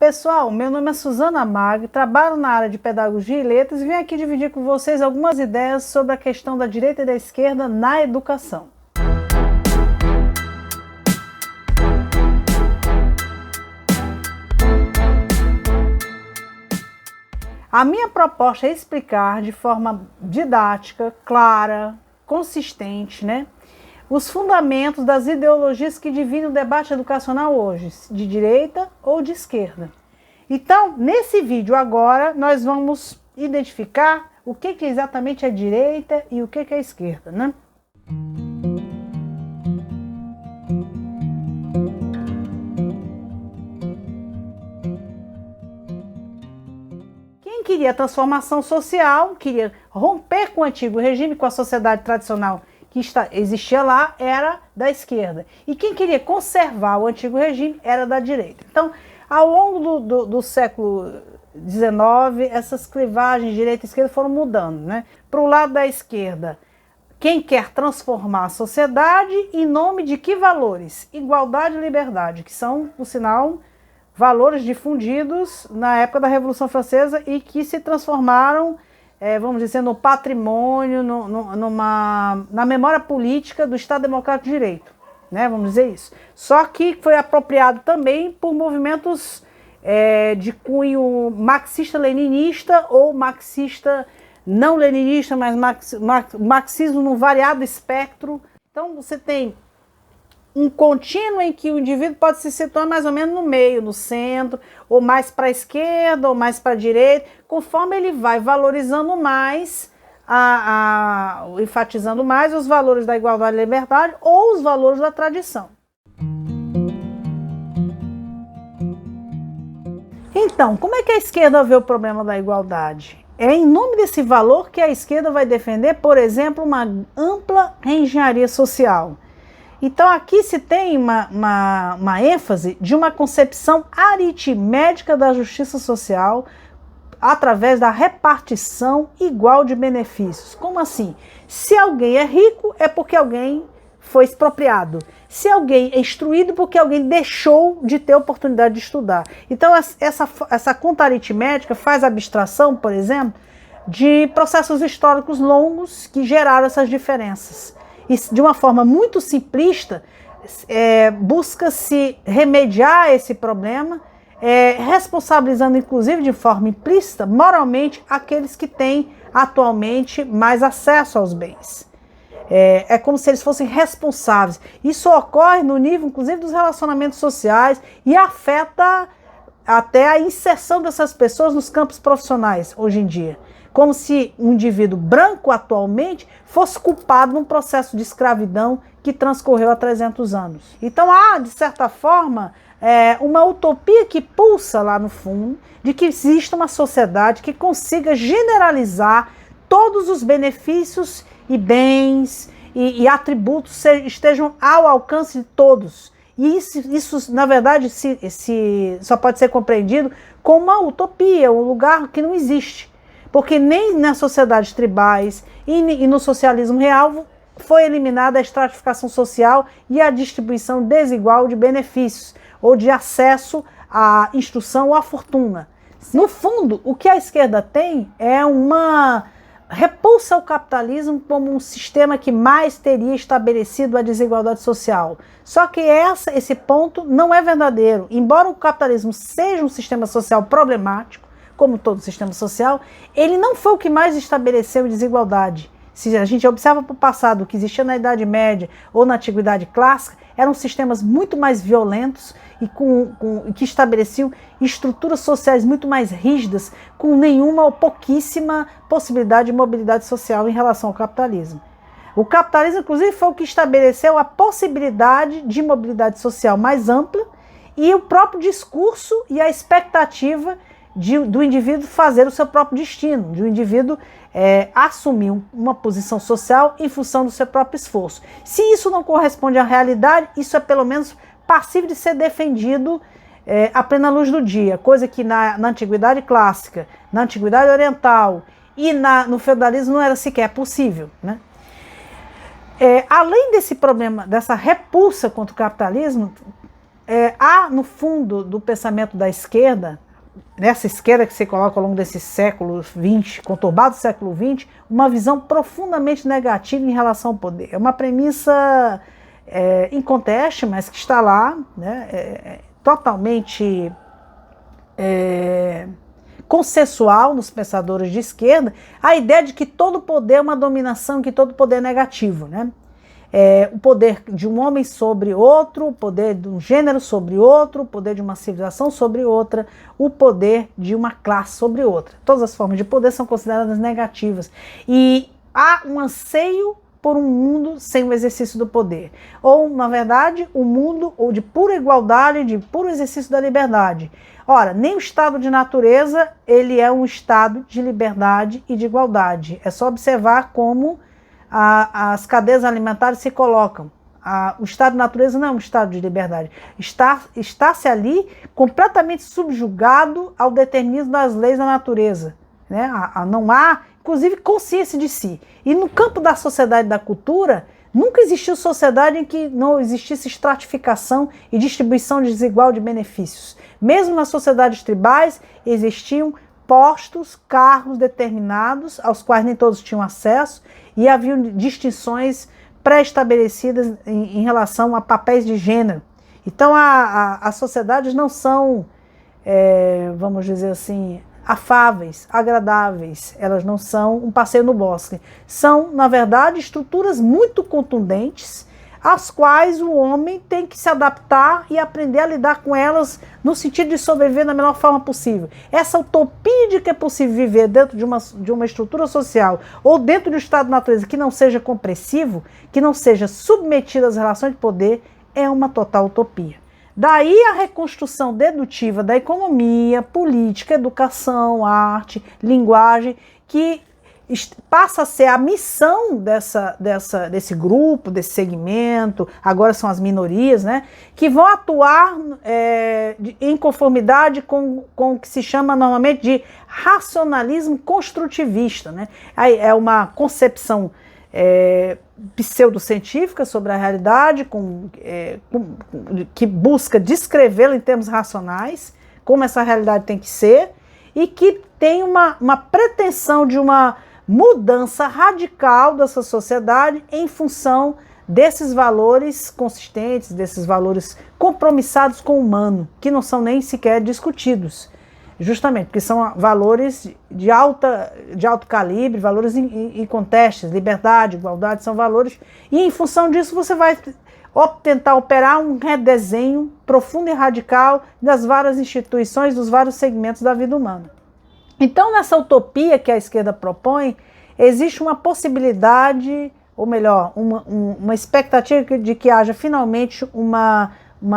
pessoal, meu nome é Suzana Mag, trabalho na área de Pedagogia e Letras e vim aqui dividir com vocês algumas ideias sobre a questão da direita e da esquerda na educação. A minha proposta é explicar de forma didática, clara, consistente, os fundamentos das ideologias que dividem o debate educacional hoje, de direita ou de esquerda. Então, nesse vídeo agora, nós vamos identificar o que exatamente é direita e o que é esquerda, Quem queria transformação social, queria romper com o antigo regime, com a sociedade tradicional que existia lá, era da esquerda. E quem queria conservar o antigo regime era da direita. Então, ao longo do século XIX, essas clivagens direita e esquerda foram mudando. Para o lado da esquerda, quem quer transformar a sociedade em nome de que valores? Igualdade e liberdade, que são, por sinal, valores difundidos na época da Revolução Francesa e que se transformaram, vamos dizer, no patrimônio, na memória política do Estado Democrático de Direito, vamos dizer isso. Só que foi apropriado também por movimentos de cunho marxista-leninista ou marxista não leninista, mas marxismo num variado espectro. Então você tem um contínuo em que o indivíduo pode se situar mais ou menos no meio, no centro, ou mais para a esquerda, ou mais para a direita, conforme ele vai valorizando mais, enfatizando mais os valores da igualdade e liberdade ou os valores da tradição. Então, como é que a esquerda vê o problema da igualdade? É em nome desse valor que a esquerda vai defender, por exemplo, uma ampla reengenharia social. Então aqui se tem uma ênfase de uma concepção aritmética da justiça social através da repartição igual de benefícios. Como assim? Se alguém é rico é porque alguém foi expropriado. Se alguém é instruído porque alguém deixou de ter oportunidade de estudar. Então essa conta aritmética faz abstração, por exemplo, de processos históricos longos que geraram essas diferenças. E de uma forma muito simplista, busca-se remediar esse problema, responsabilizando inclusive de forma implícita, moralmente, aqueles que têm atualmente mais acesso aos bens. É como se eles fossem responsáveis. Isso ocorre no nível, inclusive, dos relacionamentos sociais e afeta até a inserção dessas pessoas nos campos profissionais, hoje em dia. Como se um indivíduo branco atualmente fosse culpado num processo de escravidão que transcorreu há 300 anos. Então há, de certa forma, uma utopia que pulsa lá no fundo de que exista uma sociedade que consiga generalizar todos os benefícios e bens e atributos estejam ao alcance de todos. E isso na verdade, só pode ser compreendido como uma utopia, um lugar que não existe. Porque nem nas sociedades tribais e no socialismo real foi eliminada a estratificação social e a distribuição desigual de benefícios ou de acesso à instrução ou à fortuna. No fundo, o que a esquerda tem é uma repulsa ao capitalismo como um sistema que mais teria estabelecido a desigualdade social. Só que esse ponto não é verdadeiro. Embora o capitalismo seja um sistema social problemático, como todo sistema social, ele não foi o que mais estabeleceu desigualdade. Se a gente observa para o passado o que existia na Idade Média ou na Antiguidade Clássica, eram sistemas muito mais violentos e que estabeleciam estruturas sociais muito mais rígidas, com nenhuma ou pouquíssima possibilidade de mobilidade social em relação ao capitalismo. O capitalismo, inclusive, foi o que estabeleceu a possibilidade de mobilidade social mais ampla e o próprio discurso e a expectativa do indivíduo fazer o seu próprio destino, de o indivíduo assumir uma posição social em função do seu próprio esforço. Se isso não corresponde à realidade, isso é pelo menos passível de ser defendido à plena luz do dia, coisa que na Antiguidade Clássica, na Antiguidade Oriental e no feudalismo não era sequer possível, Além desse problema, dessa repulsa contra o capitalismo, há no fundo do pensamento da esquerda, nessa esquerda que se coloca ao longo desse século XX, conturbado século XX, uma visão profundamente negativa em relação ao poder. É uma premissa inconteste, mas que está lá, né, totalmente consensual nos pensadores de esquerda, a ideia de que todo poder é uma dominação, que todo poder é negativo, né? O poder de um homem sobre outro, o poder de um gênero sobre outro, o poder de uma civilização sobre outra, o poder de uma classe sobre outra. Todas as formas de poder são consideradas negativas. E há um anseio por um mundo sem o exercício do poder. Ou, na verdade, um mundo ou de pura igualdade, de puro exercício da liberdade. Ora, nem o estado de natureza, ele é um estado de liberdade e de igualdade. É só observar como as cadeias alimentares se colocam. O estado de natureza não é um estado de liberdade. Está-se ali completamente subjugado ao determinismo das leis da natureza. Né? Não há, inclusive, consciência de si. E no campo da sociedade e da cultura, nunca existiu sociedade em que não existisse estratificação e distribuição desigual de benefícios. Mesmo nas sociedades tribais, existiam postos, cargos determinados, aos quais nem todos tinham acesso, e haviam distinções pré-estabelecidas em relação a papéis de gênero. Então, as sociedades não são, vamos dizer assim, afáveis, agradáveis, elas não são um passeio no bosque. São, na verdade, estruturas muito contundentes, às quais o homem tem que se adaptar e aprender a lidar com elas no sentido de sobreviver da melhor forma possível. Essa utopia de que é possível viver dentro de uma estrutura social ou dentro de um estado de natureza que não seja compressivo, que não seja submetido às relações de poder, é uma total utopia. Daí a reconstrução dedutiva da economia, política, educação, arte, linguagem, que passa a ser a missão desse grupo, desse segmento, agora são as minorias, né, que vão atuar em conformidade com o que se chama normalmente de racionalismo construtivista. Né? É uma concepção pseudocientífica sobre a realidade, que busca descrevê-la em termos racionais, como essa realidade tem que ser, e que tem uma pretensão de uma mudança radical dessa sociedade em função desses valores consistentes, desses valores compromissados com o humano, que não são nem sequer discutidos, justamente porque são valores de alto calibre, valores incontestes, liberdade, igualdade, são valores, e em função disso você vai tentar operar um redesenho profundo e radical das várias instituições, dos vários segmentos da vida humana. Então, nessa utopia que a esquerda propõe, existe uma possibilidade, ou melhor, uma expectativa de que haja finalmente uma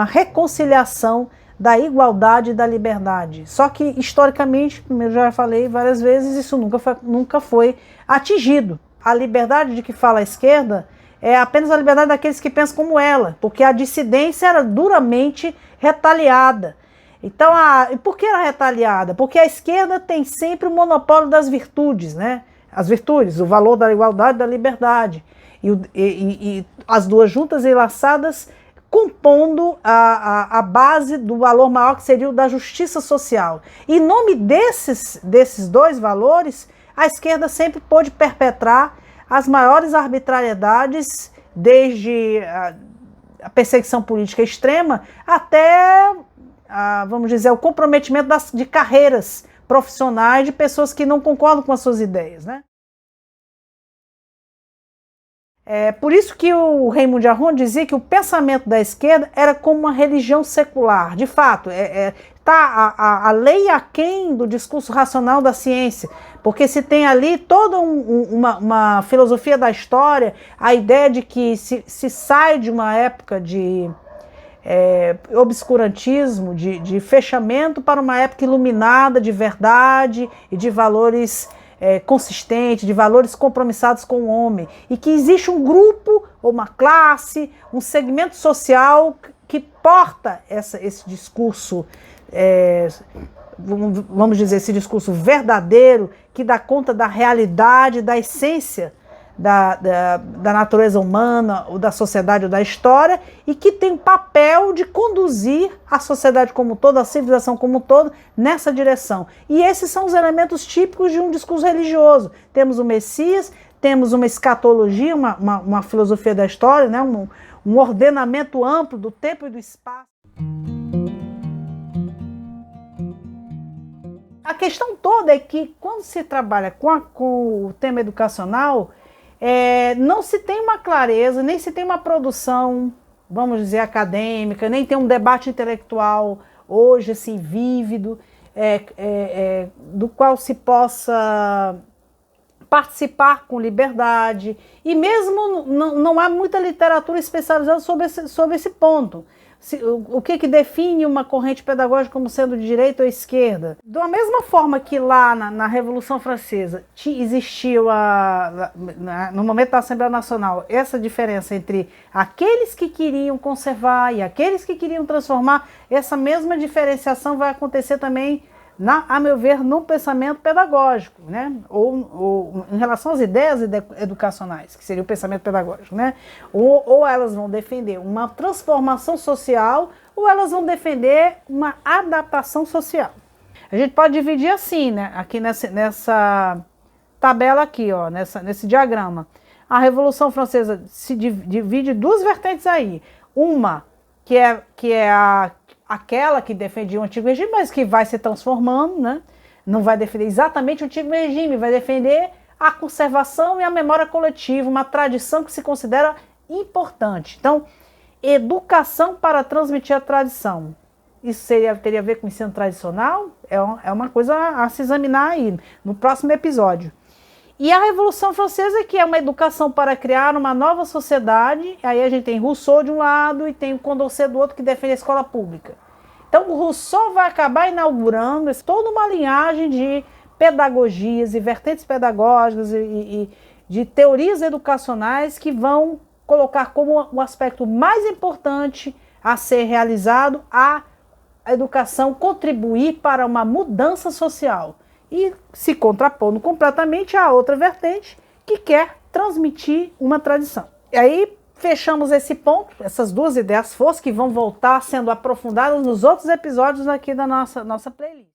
reconciliação da igualdade e da liberdade. Só que, historicamente, como eu já falei várias vezes, isso nunca foi atingido. A liberdade de que fala a esquerda é apenas a liberdade daqueles que pensam como ela, porque a dissidência era duramente retaliada. Então, por que era retaliada? Porque a esquerda tem sempre o monopólio das virtudes, né? As virtudes, o valor da igualdade e da liberdade. E as duas juntas e enlaçadas compondo a base do valor maior, que seria o da justiça social. E em nome desses dois valores, a esquerda sempre pôde perpetrar as maiores arbitrariedades, desde a perseguição política extrema até, vamos dizer, o comprometimento de carreiras profissionais de pessoas que não concordam com as suas ideias, né? Por isso que o Raymond Aron dizia que o pensamento da esquerda era como uma religião secular. De fato, está a lei aquém do discurso racional da ciência, porque se tem ali toda uma filosofia da história, a ideia de que se sai de uma época de obscurantismo, de fechamento, para uma época iluminada de verdade e de valores consistente, de valores compromissados com o homem, e que existe um grupo, ou uma classe, um segmento social que porta esse discurso, vamos dizer, esse discurso verdadeiro, que dá conta da realidade, da essência da natureza humana, ou da sociedade ou da história, e que tem o papel de conduzir a sociedade como um todo, a civilização como um todo, nessa direção. E esses são os elementos típicos de um discurso religioso. Temos o Messias, temos uma escatologia, uma filosofia da história, né? Um ordenamento amplo do tempo e do espaço. A questão toda é que, quando se trabalha com o tema educacional, não se tem uma clareza, nem se tem uma produção, vamos dizer, acadêmica, nem tem um debate intelectual hoje, assim, vívido, do qual se possa participar com liberdade, e mesmo não há muita literatura especializada sobre esse ponto. O que define uma corrente pedagógica como sendo de direita ou esquerda? Da mesma forma que lá na Revolução Francesa existiu, no momento da Assembleia Nacional, essa diferença entre aqueles que queriam conservar e aqueles que queriam transformar, essa mesma diferenciação vai acontecer também, a meu ver, no pensamento pedagógico, né? Ou em relação às ideias educacionais, que seria o pensamento pedagógico, né? Ou elas vão defender uma transformação social, ou elas vão defender uma adaptação social. A gente pode dividir assim, né? Aqui nessa tabela aqui, ó, nesse diagrama. A Revolução Francesa se divide em duas vertentes aí. Uma que é aquela que defendia o antigo regime, mas que vai se transformando, né? Não vai defender exatamente o antigo regime, vai defender a conservação e a memória coletiva, uma tradição que se considera importante. Então, educação para transmitir a tradição. Isso teria a ver com o ensino tradicional? É uma coisa a se examinar aí, no próximo episódio. E a Revolução Francesa, que é uma educação para criar uma nova sociedade, aí a gente tem Rousseau de um lado e tem o Condorcet do outro, que defende a escola pública. Então o Rousseau vai acabar inaugurando toda uma linhagem de pedagogias e vertentes pedagógicas e de teorias educacionais que vão colocar como o aspecto mais importante a ser realizado a educação contribuir para uma mudança social. E se contrapondo completamente à outra vertente que quer transmitir uma tradição. E aí fechamos esse ponto, essas duas ideias forças que vão voltar sendo aprofundadas nos outros episódios aqui da nossa playlist.